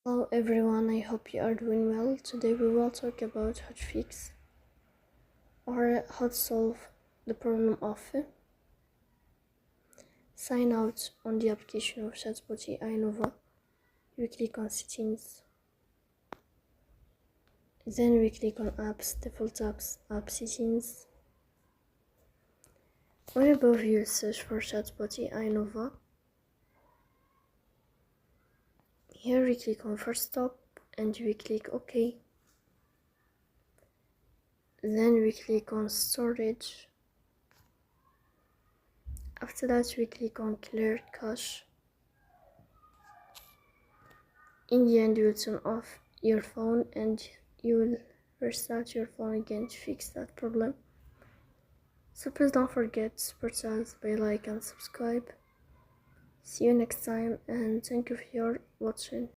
Hello everyone, I hope you are doing well. Today we will talk about how to fix or how to solve the problem of sign out on the application of Chatbot AI Nova. We click on settings, then we click on apps, default apps, app settings. On above you search for Chatbot AI Nova. Here we click on first stop and we click OK. Then we click on storage. After that we click on clear cache. In the end you will turn off your phone and you will restart your phone again to fix that problem. So please don't forget to support us by like and subscribe. See you next time and thank you for your watching.